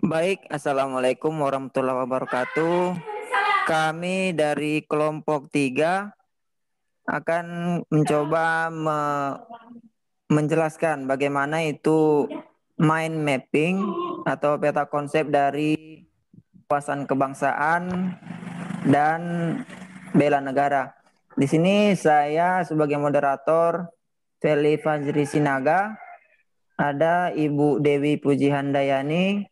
Baik, Assalamualaikum warahmatullahi wabarakatuh. Kami dari kelompok 3 akan mencoba menjelaskan bagaimana itu mind mapping atau peta konsep dari wawasan kebangsaan dan bela negara. Di sini saya sebagai moderator Feli Fajri Sinaga, ada Ibu Dewi Puji Handayani,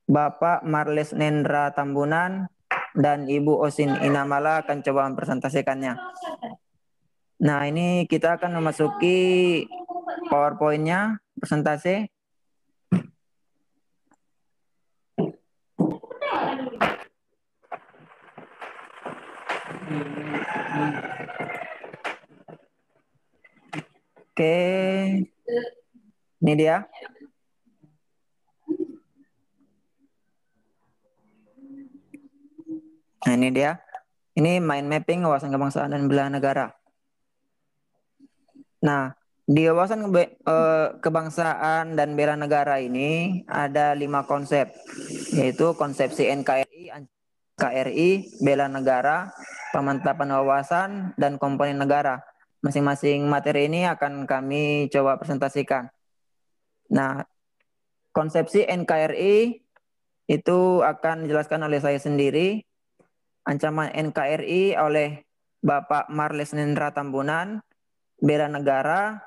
Bapak Marles Nendra Tambunan, dan Ibu Osin Inamala akan coba mempresentasikannya. Nah, ini kita akan memasuki PowerPoint-nya, presentasi. Oke, ini dia. Nah, ini dia. Ini mind mapping wawasan kebangsaan dan bela negara. Nah, di wawasan kebangsaan dan bela negara ini ada 5 konsep, yaitu konsepsi NKRI, KRI, bela negara, pemantapan wawasan, dan komponen negara. Masing-masing materi ini akan kami coba presentasikan. Nah, konsepsi NKRI itu akan dijelaskan oleh saya sendiri. Ancaman NKRI oleh Bapak Marles Nendra Tambunan, bela negara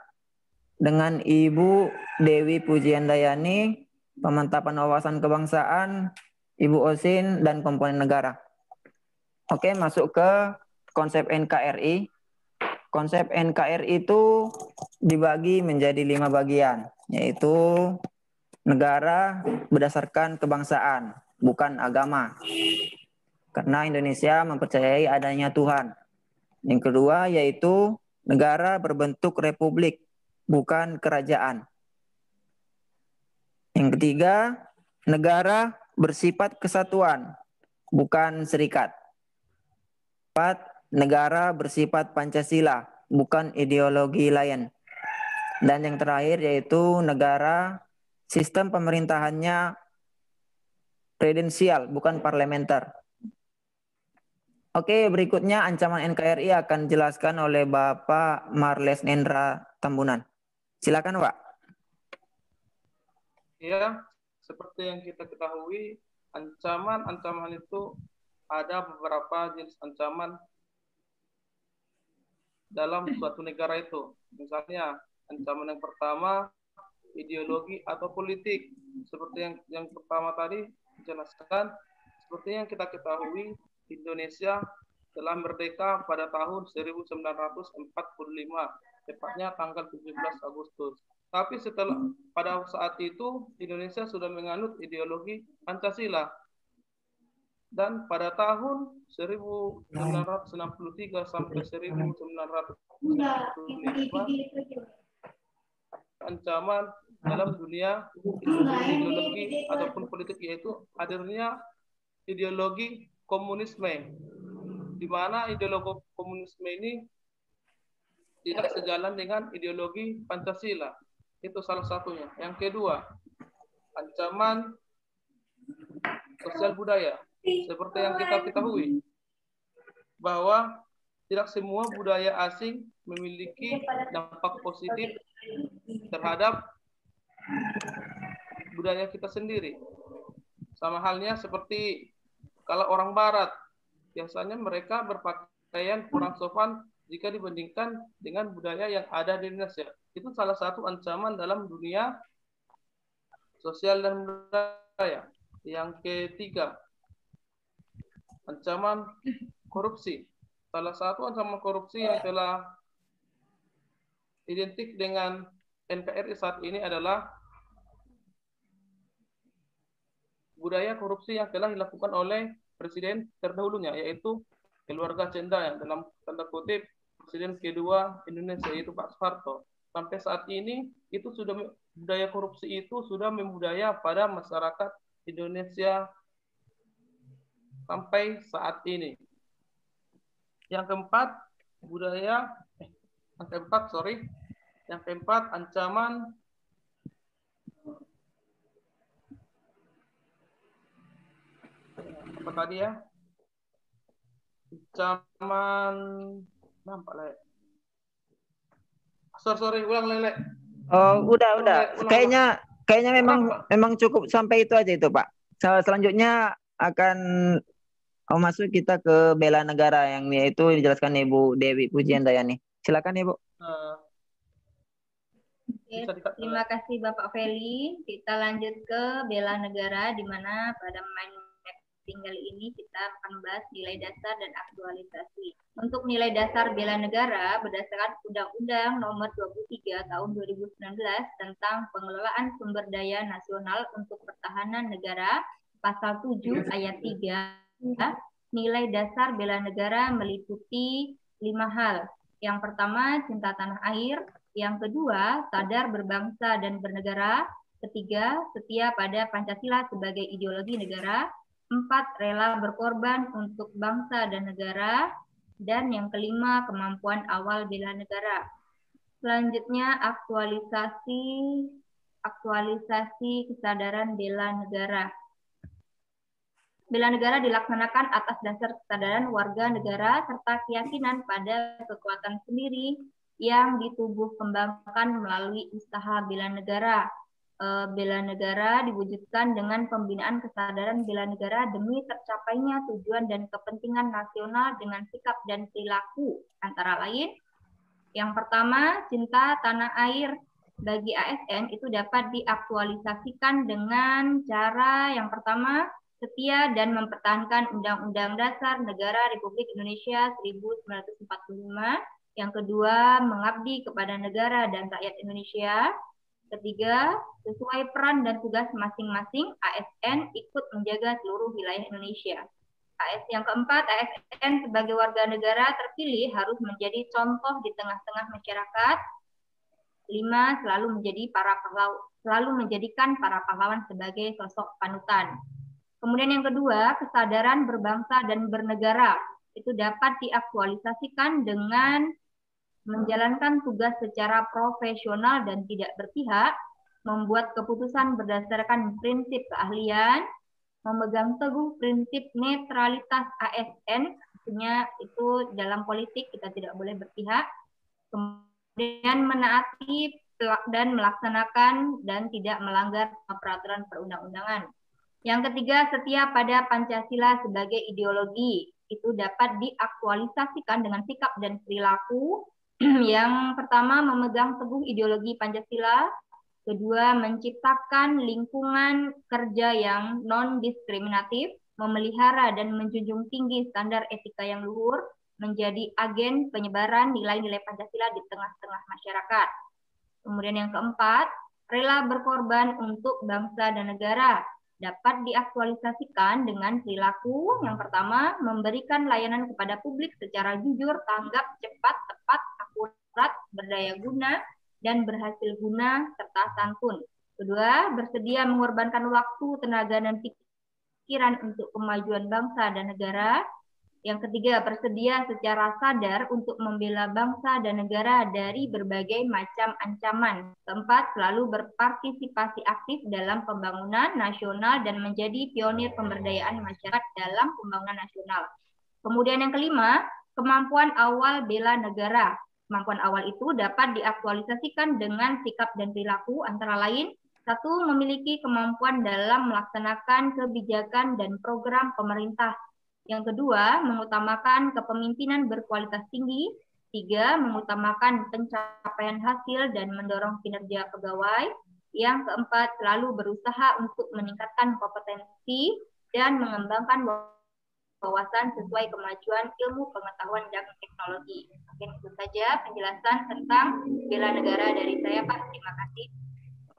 dengan Ibu Dewi Pujiandayani, pemantapan wawasan kebangsaan, Ibu Osin, dan komponen negara. Oke, masuk ke konsep NKRI. Konsep NKRI itu dibagi menjadi 5 bagian, yaitu negara berdasarkan kebangsaan, bukan agama. Karena Indonesia mempercayai adanya Tuhan. Yang kedua yaitu negara berbentuk republik, bukan kerajaan. Yang ketiga, negara bersifat kesatuan, bukan serikat. 4. Negara bersifat Pancasila, bukan ideologi lain. Dan yang terakhir yaitu negara sistem pemerintahannya presidensial, bukan parlementer. Oke, berikutnya ancaman NKRI akan dijelaskan oleh Bapak Marles Nendra Tambunan. Silakan, Pak. Ya, seperti yang kita ketahui, ancaman itu ada beberapa jenis ancaman dalam suatu negara itu. Misalnya, ancaman yang pertama ideologi atau politik. Seperti yang pertama tadi dijelaskan, seperti yang kita ketahui, Indonesia telah merdeka pada tahun 1945, tepatnya tanggal 17 Agustus. Tapi pada saat itu Indonesia sudah menganut ideologi Pancasila. Dan pada tahun 1963 sampai 1995 ancaman dalam dunia ideologi ataupun politik, yaitu hadirnya ideologi komunisme, di mana ideologi komunisme ini tidak sejalan dengan ideologi Pancasila. Itu salah satunya. Yang kedua, ancaman sosial budaya. Seperti yang kita ketahui, bahwa tidak semua budaya asing memiliki dampak positif terhadap budaya kita sendiri. Sama halnya seperti kalau orang Barat, biasanya mereka berpakaian kurang sopan jika dibandingkan dengan budaya yang ada di Indonesia. Itu salah satu ancaman dalam dunia sosial dan budaya. Yang ketiga, ancaman korupsi. Salah satu ancaman korupsi yang telah identik dengan NKRI saat ini adalah budaya korupsi yang telah dilakukan oleh presiden terdahulunya, yaitu keluarga Cenda, yang dalam tanda kutip presiden kedua Indonesia, yaitu Pak Soeharto. Sampai saat ini itu budaya korupsi itu sudah membudaya pada masyarakat Indonesia sampai saat ini. Yang keempat, ancaman apa tadi ya? Ancaman nampak lah. Sorry, ulang Lele. Oh, udah. Ulang. Kayaknya memang cukup sampai itu aja itu, Pak. Selanjutnya akan masuk kita ke bela negara yang yaitu dijelaskan Ibu Dewi Pujiandayani. Silakan Ibu. Oke, terima kasih Bapak Feli. Kita lanjut ke bela negara, di mana pada main tinggal ini kita akan membahas nilai dasar dan aktualisasi. Untuk nilai dasar bela negara berdasarkan Undang-Undang Nomor 23 Tahun 2019 tentang pengelolaan sumber daya nasional untuk pertahanan negara, Pasal 7 Ayat 3, nilai dasar bela negara meliputi 5 hal. Yang pertama, cinta tanah air. Yang kedua, sadar berbangsa dan bernegara. Ketiga, setia pada Pancasila sebagai ideologi negara. 4, rela berkorban untuk bangsa dan negara. Dan yang kelima, kemampuan awal bela negara. Selanjutnya, aktualisasi kesadaran bela negara. Bela negara dilaksanakan atas dasar kesadaran warga negara serta keyakinan pada kekuatan sendiri yang ditubuh kembangkan melalui usaha bela negara. Bela negara diwujudkan dengan pembinaan kesadaran bela negara demi tercapainya tujuan dan kepentingan nasional dengan sikap dan perilaku. Antara lain, yang pertama, cinta tanah air. Bagi ASN itu dapat diaktualisasikan dengan cara yang pertama, setia dan mempertahankan Undang-Undang Dasar Negara Republik Indonesia 1945. Yang kedua, mengabdi kepada negara dan rakyat Indonesia. Ketiga, sesuai peran dan tugas masing-masing, ASN ikut menjaga seluruh wilayah Indonesia. Yang keempat, ASN sebagai warga negara terpilih harus menjadi contoh di tengah-tengah masyarakat. 5, selalu menjadikan para pahlawan sebagai sosok panutan. Kemudian yang kedua, kesadaran berbangsa dan bernegara. Itu dapat diaktualisasikan dengan menjalankan tugas secara profesional dan tidak berpihak, membuat keputusan berdasarkan prinsip keahlian, memegang teguh prinsip netralitas ASN, artinya itu dalam politik kita tidak boleh berpihak, kemudian menaati dan melaksanakan dan tidak melanggar peraturan perundang-undangan. Yang ketiga, setia pada Pancasila sebagai ideologi. Itu dapat diaktualisasikan dengan sikap dan perilaku. Yang pertama, memegang teguh ideologi Pancasila. Kedua, menciptakan lingkungan kerja yang non-diskriminatif, memelihara dan menjunjung tinggi standar etika yang luhur, menjadi agen penyebaran nilai-nilai Pancasila di tengah-tengah masyarakat. Kemudian yang keempat, rela berkorban untuk bangsa dan negara. Dapat diaktualisasikan dengan perilaku yang pertama, memberikan layanan kepada publik secara jujur, tanggap, cepat, tepat, akurat, berdaya guna, dan berhasil guna, serta santun. Kedua, bersedia mengorbankan waktu, tenaga, dan pikiran untuk kemajuan bangsa dan negara. Yang ketiga, bersedia secara sadar untuk membela bangsa dan negara dari berbagai macam ancaman. Keempat, selalu berpartisipasi aktif dalam pembangunan nasional dan menjadi pionir pemberdayaan masyarakat dalam pembangunan nasional. Kemudian yang kelima, kemampuan awal bela negara. Kemampuan awal itu dapat diaktualisasikan dengan sikap dan perilaku, antara lain, 1, memiliki kemampuan dalam melaksanakan kebijakan dan program pemerintah. Yang kedua, mengutamakan kepemimpinan berkualitas tinggi. 3, mengutamakan pencapaian hasil dan mendorong kinerja pegawai. Yang keempat, selalu berusaha untuk meningkatkan kompetensi dan mengembangkan wawasan sesuai kemajuan ilmu pengetahuan dan teknologi. Mungkin itu saja penjelasan tentang bela negara dari saya, Pak. Terima kasih.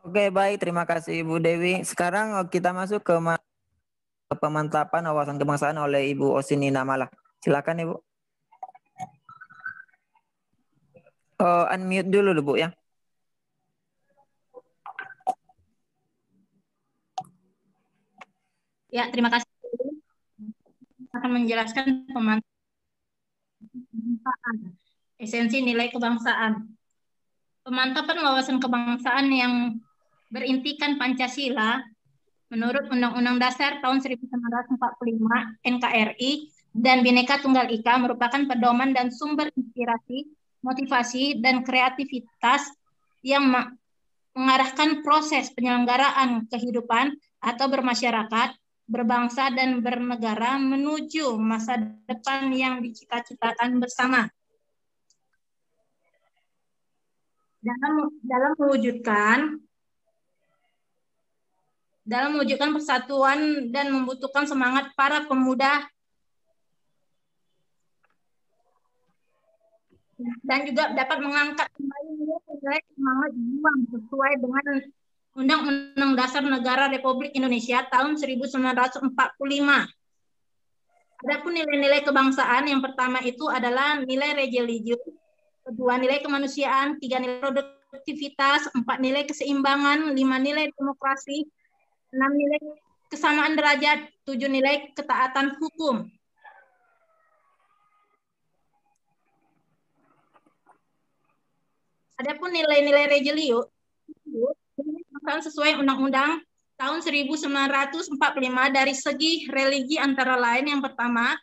Oke, baik. Terima kasih Ibu Dewi. Sekarang kita masuk ke pemantapan wawasan kebangsaan oleh Ibu Osini Namala. Silakan Ibu. Unmute dulu Bu ya. Ya, terima kasih. Akan menjelaskan pemantapan esensi nilai kebangsaan. Pemantapan wawasan kebangsaan yang berintikan Pancasila menurut Undang-Undang Dasar tahun 1945 NKRI dan Bhinneka Tunggal Ika merupakan pedoman dan sumber inspirasi, motivasi, dan kreativitas yang mengarahkan proses penyelenggaraan kehidupan atau bermasyarakat, berbangsa, dan bernegara menuju masa depan yang dicita-citakan bersama. Dalam mewujudkan persatuan dan membutuhkan semangat para pemuda dan juga dapat mengangkat kembali nilai semangat juang sesuai dengan Undang-Undang Dasar Negara Republik Indonesia tahun 1945. Adapun nilai-nilai kebangsaan, yang pertama itu adalah nilai religius, kedua nilai kemanusiaan, tiga nilai produktivitas, empat nilai keseimbangan, lima nilai demokrasi, 6 nilai kesamaan derajat, 7 nilai ketaatan hukum. Adapun nilai-nilai religius sesuai Undang-Undang tahun 1945 dari segi religi antara lain yang pertama,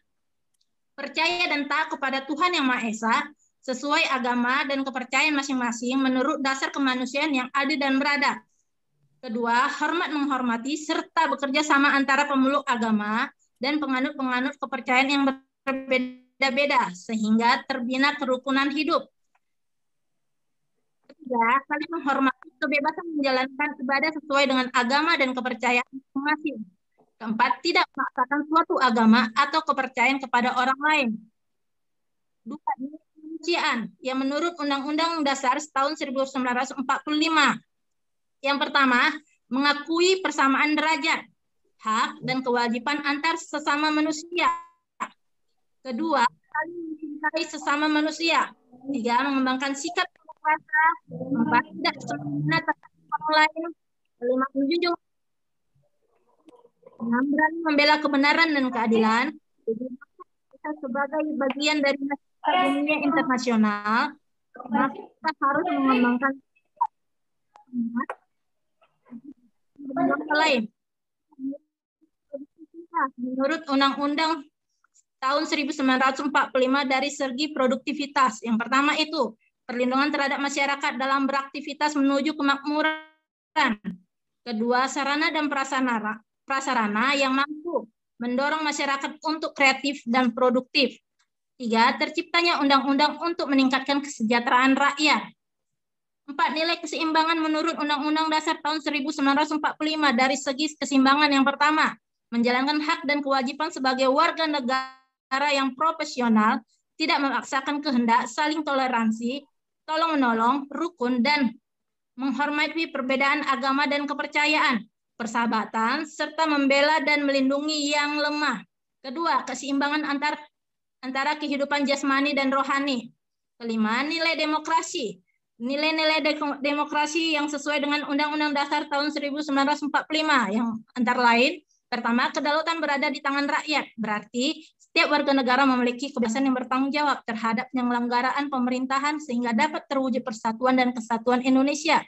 percaya dan taat kepada Tuhan Yang Maha Esa sesuai agama dan kepercayaan masing-masing menurut dasar kemanusiaan yang adil dan beradab. Kedua, hormat menghormati serta bekerja sama antara pemeluk agama dan penganut-penganut kepercayaan yang berbeda-beda sehingga terbina kerukunan hidup. Ketiga, saling menghormati kebebasan menjalankan ibadah sesuai dengan agama dan kepercayaan masing-masing. Keempat, tidak memaksakan suatu agama atau kepercayaan kepada orang lain. Dua, kemanusiaan yang menurut Undang-Undang Dasar tahun 1945. Yang pertama, mengakui persamaan derajat, hak, dan kewajiban antar sesama manusia. Kedua, saling mencintai sesama manusia. Tiga, mengembangkan sikap rasa. Empat, tidak semena terhadap orang lain. Kelima, menjunjung. Enam, berani membela kebenaran dan keadilan. Kita sebagai bagian dari masyarakat dunia internasional, kita harus mengembangkan lain. Menurut Undang-Undang tahun 1945 dari segi produktivitas, yang pertama itu perlindungan terhadap masyarakat dalam beraktivitas menuju kemakmuran. Kedua, sarana dan prasarana yang mampu mendorong masyarakat untuk kreatif dan produktif. Tiga, terciptanya undang-undang untuk meningkatkan kesejahteraan rakyat. Empat, nilai keseimbangan menurut Undang-Undang Dasar tahun 1945 dari segi keseimbangan yang pertama, menjalankan hak dan kewajiban sebagai warga negara yang profesional, tidak memaksakan kehendak, saling toleransi, tolong-menolong, rukun, dan menghormati perbedaan agama dan kepercayaan, persahabatan, serta membela dan melindungi yang lemah. Kedua, keseimbangan antara kehidupan jasmani dan rohani. Kelima, nilai demokrasi. Nilai-nilai demokrasi yang sesuai dengan Undang-Undang Dasar tahun 1945 yang antara lain, pertama, kedaulatan berada di tangan rakyat, berarti setiap warga negara memiliki kebebasan yang bertanggung jawab terhadap penyelenggaraan pemerintahan sehingga dapat terwujud persatuan dan kesatuan Indonesia.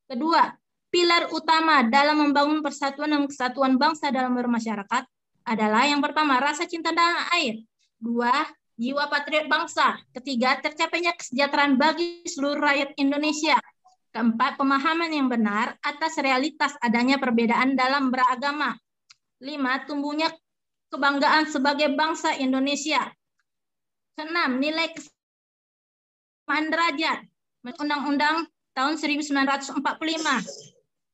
Kedua, pilar utama dalam membangun persatuan dan kesatuan bangsa dalam bermasyarakat adalah yang pertama, rasa cinta tanah air. Dua, jiwa patriot bangsa. Ketiga, tercapainya kesejahteraan bagi seluruh rakyat Indonesia. Keempat, pemahaman yang benar atas realitas adanya perbedaan dalam beragama. Lima, tumbuhnya kebanggaan sebagai bangsa Indonesia. Keenam, nilai kesamaan derajat. Undang-Undang tahun 1945,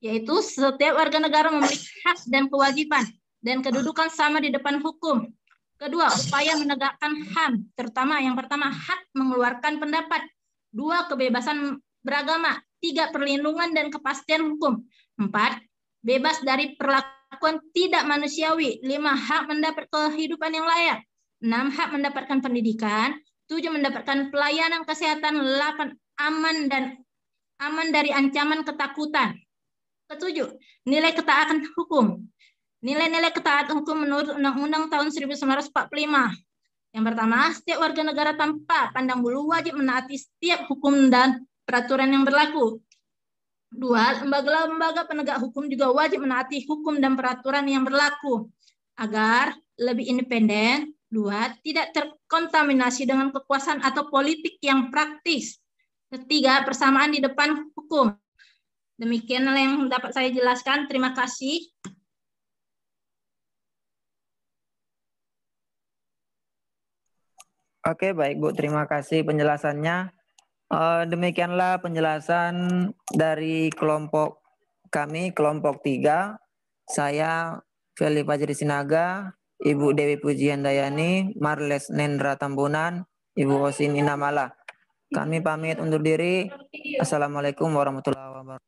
yaitu setiap warga negara memiliki hak dan kewajiban dan kedudukan sama di depan hukum. Kedua, upaya menegakkan HAM, terutama yang pertama, hak mengeluarkan pendapat. Dua, kebebasan beragama. Tiga, perlindungan dan kepastian hukum. Empat, bebas dari perlakuan tidak manusiawi. Lima, hak mendapat kehidupan yang layak. Enam, hak mendapatkan pendidikan. Tujuh, mendapatkan pelayanan kesehatan. 8, aman dari ancaman ketakutan. Ketujuh, nilai ketaatan hukum. Nilai-nilai ketaatan hukum menurut Undang-Undang tahun 1945. Yang pertama, setiap warga negara tanpa pandang bulu wajib menaati setiap hukum dan peraturan yang berlaku. Dua, lembaga-lembaga penegak hukum juga wajib menaati hukum dan peraturan yang berlaku agar lebih independen. Dua, tidak terkontaminasi dengan kekuasaan atau politik yang praktis. Ketiga, persamaan di depan hukum. Demikianlah yang dapat saya jelaskan. Terima kasih. Oke, baik Bu. Terima kasih penjelasannya. Demikianlah penjelasan dari kelompok kami, kelompok 3. Saya Feli Fajri Sinaga, Ibu Dewi Pujian Dayani, Marles Nendra Tambunan, Ibu Osin Inamala. Kami pamit undur diri. Assalamualaikum warahmatullahi wabarakatuh.